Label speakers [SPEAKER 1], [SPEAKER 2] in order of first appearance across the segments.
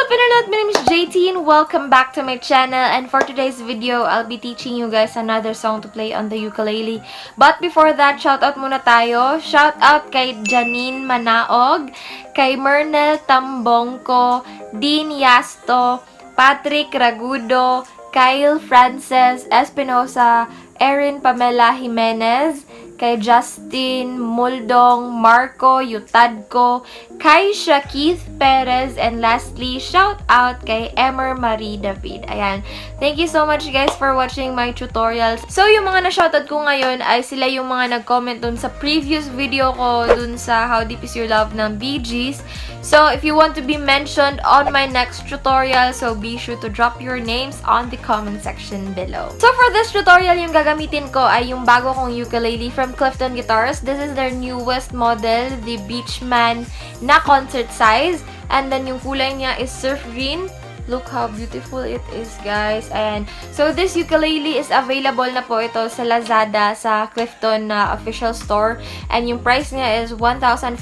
[SPEAKER 1] up, Internet? My name is Jaytee and welcome back to my channel. And for today's video, I'll be teaching you guys another song to play on the ukulele. But before that, shoutout muna tayo. Shoutout kay Janine Manaog, kay Mernel Tambongko, Dean Yasto, Patrick Ragudo, Kyle Frances Espinosa, Erin Pamela Jimenez, kay Justin Muldong, Marco Yutadko, Kaisha Keith Perez, and lastly, shout out kay Emer Marie David. Ayan. Thank you so much guys for watching my tutorials. So, yung mga na-shoutout ko ngayon ay sila yung mga nag-comment dun sa previous video ko dun sa How Deep Is Your Love ng Bee Gees. So, if you want to be mentioned on my next tutorial, so be sure to drop your names on the comment section below. So, for this tutorial, yung gagamitin ko ay yung bago kong ukulele from Clifton Guitars. This is their newest model, the Beachman na concert size. And then, yung kulay niya is surf green. Look how beautiful it is, guys. And so, this ukulele is available na po ito sa Lazada, sa Clifton official store. And yung price niya is $1,499.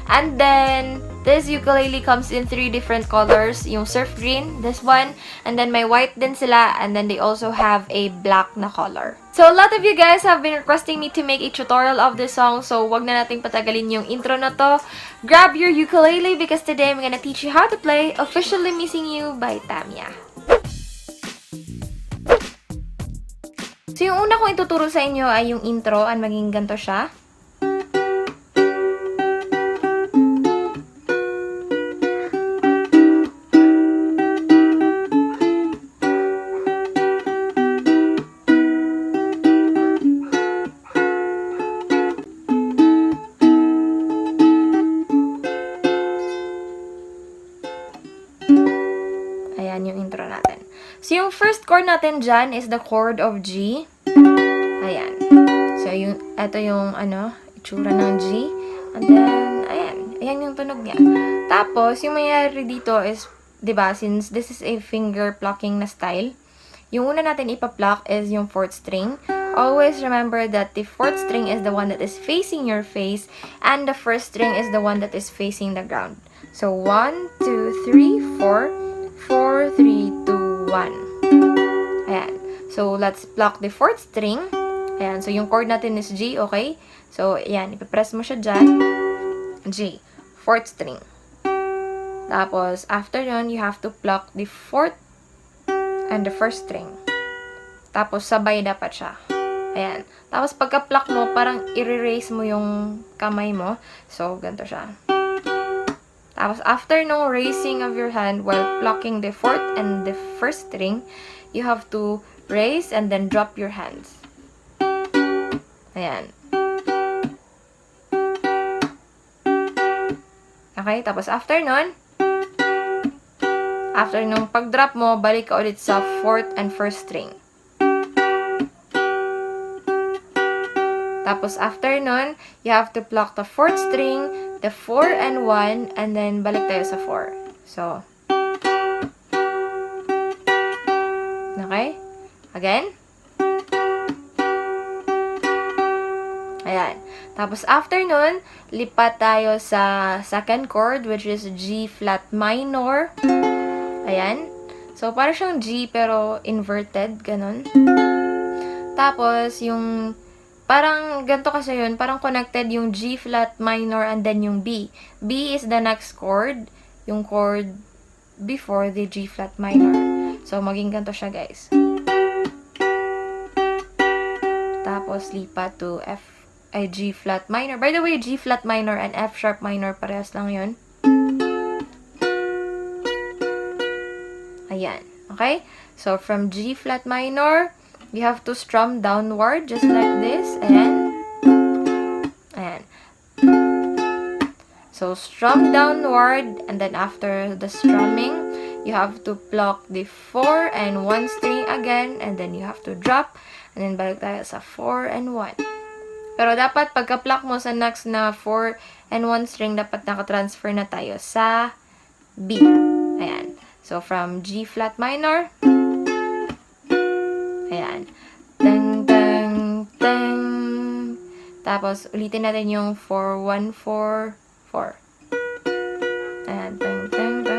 [SPEAKER 1] And then, this ukulele comes in 3 different colors. Yung surf green, this one, and then may white din sila, and then they also have a black na color. So, a lot of you guys have been requesting me to make a tutorial of this song, so wag na nating patagalin yung intro na to. Grab your ukulele because today I'm gonna teach you how to play Officially Missing You by Tamia. So, yung una kong ituturo sa inyo ay yung intro, and maging ganito siya. Ayan yung intro natin. So, yung first chord natin dyan is the chord of G. Ayan. So, ito yung, itsura ng G. And then, ayan. Ayan yung tunog niya. Tapos, yung mayayari dito is, diba, since this is a finger plucking na style, yung una natin ipa-pluck is yung 4th string. Always remember that the 4th string is the one that is facing your face, and the 1st string is the one that is facing the ground. So, 1, 2, 3, 4, 4, 3, 2, 1. Ayan. So, let's pluck the 4th string. Ayan. So, yung chord natin is G, okay? So, ayan. Ipapress mo siya dyan. G. 4th string. Tapos, after yun, you have to pluck the 4th and the 1st string. Tapos, sabay dapat siya. Ayan. Tapos, pagka-pluck mo, parang i-raise mo yung kamay mo. So, ganito siya. Tapos, after no raising of your hand while plucking the 4th and the 1st string, you have to raise and then drop your hands. Ayan. Okay, tapos after nung pag-drop mo, balik ka ulit sa 4th and 1st string. Tapos after nun, you have to pluck the 4th string, the 4 and 1, and then balik tayo sa 4. So, okay? Again. Ayan. Tapos after nun, lipat tayo sa second chord, which is G flat minor. Ayan. So, parang siyang G pero inverted, ganun. Tapos, yung parang ganito kasi yun, parang connected yung G flat minor and then yung B. B is the next chord, yung chord before the G flat minor. So, maging ganito siya, guys. Tapos, lipat to G flat minor. By the way, G flat minor and F sharp minor, parehas lang yun. Ayan. Okay? So, from G flat minor, you have to strum downward, just like this. Ayan. Ayan. So, strum downward, and then after the strumming, you have to pluck the 4 and 1 string again, and then you have to drop, and then balik tayo sa 4 and 1. Pero dapat, pagka-pluck mo sa next na 4 and 1 string, dapat nakatransfer na tayo sa B. Ayan. So, from G flat minor, ayan. Tang, tang, tang. Tapos, ulitin natin yung 4, 1, 4, 4. Ayan. Tang, tang, tang.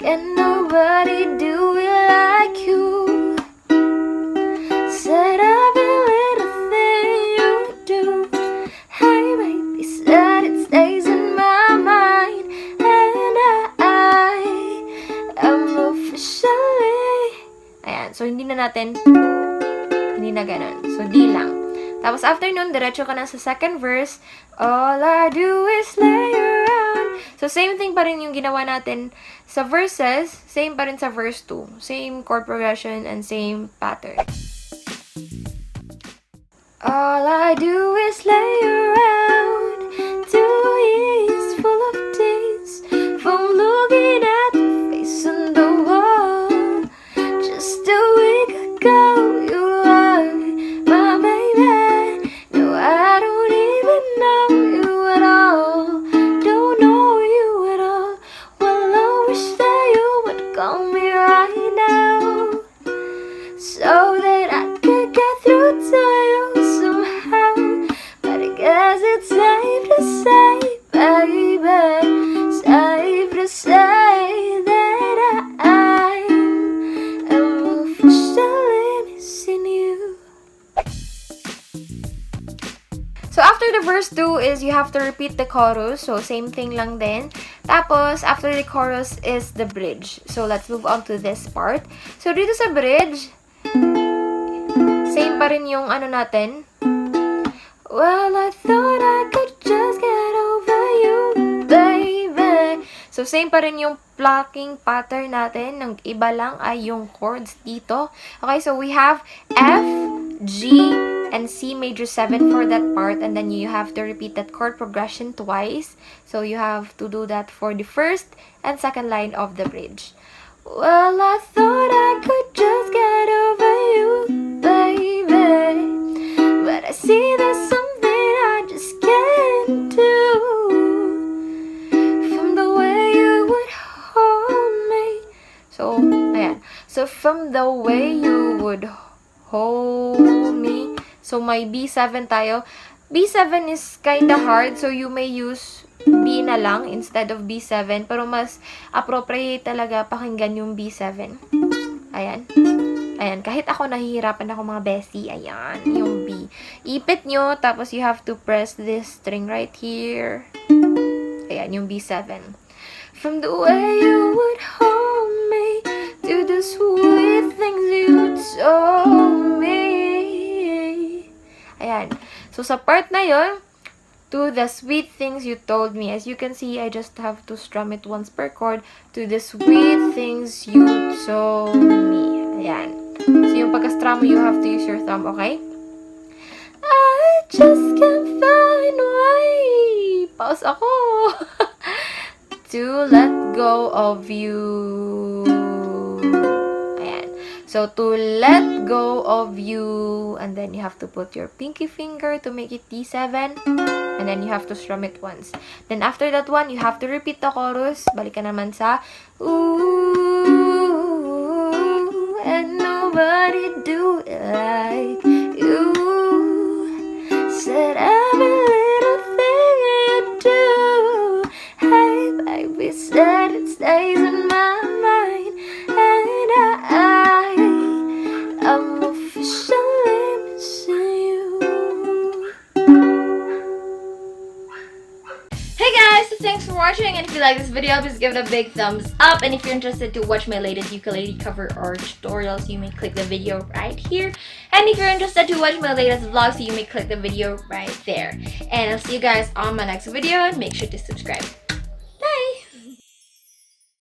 [SPEAKER 1] Can nobody do it like you? Said every little thing you do. Hey baby, said it stays in my mind. And I am officially. Ayan, so hindi na ganun. So, D lang. Tapos, after nun, diretso ka na sa second verse. All I do is lay around. So, same thing pa rin yung ginawa natin sa verses. Same pa rin sa verse 2. Same chord progression and same pattern. All I do is lay around. 2 years full of days. From looking at the face on the wall. Just a week ago, you were my baby. No, I don't even know you at all. Don't know you at all. Well, I wish that you would call me right now, so that I could get through to you somehow. But I guess it's safe to say, baby, safe to say that I am officially missing you. So, after the verse 2 is you have to repeat the chorus. So, same thing lang din. Tapos, after the chorus is the bridge. So, let's move on to this part. So, dito sa bridge, same pa rin yung ano natin. Well, I thought I could just get over you, baby. So, same pa rin yung plucking pattern natin. Ang iba lang ay yung chords dito. Okay, so we have F, G, and Cmaj7 for that part, and then you have to repeat that chord progression twice. So you have to do that for the first and second line of the bridge. Well, I thought I could just get over you, baby, but I see there's something I just can't do. From the way you would hold me. So, ayan. So, from the way you would hold me. So, may B7 tayo. B7 is kinda hard, so you may use B na lang instead of B7. Pero mas appropriate talaga pakinggan yung B7. Ayan. Ayan. Kahit ako nahihirapan ako mga bestie. Ayan. Yung B. Ipit nyo, tapos you have to press this string right here. Ayan, yung B7. From the way you would hold me to the sweet things you told me. Ayan. So, sa part na yon, to the sweet things you told me. As you can see, I just have to strum it once per chord. To the sweet things you told me. Ayan. So, yung pagka-strum, you have to use your thumb, okay? I just can't find a way. Pause ako. To let go of you. So, to let go of you, and then you have to put your pinky finger to make it D7, and then you have to strum it once. Then, after that one, you have to repeat the chorus. Balik ka naman sa, ooh, and nobody do it like you. Said every little thing you do. Hey, baby, said it stays in my mind, and I'm officially missing you. Hey guys, so thanks for watching, and if you like this video, please give it a big thumbs up. And if you're interested to watch my latest ukulele cover or tutorials, you may click the video right here. And if you're interested to watch my latest vlogs, you may click the video right there. And I'll see you guys on my next video, and make sure to subscribe.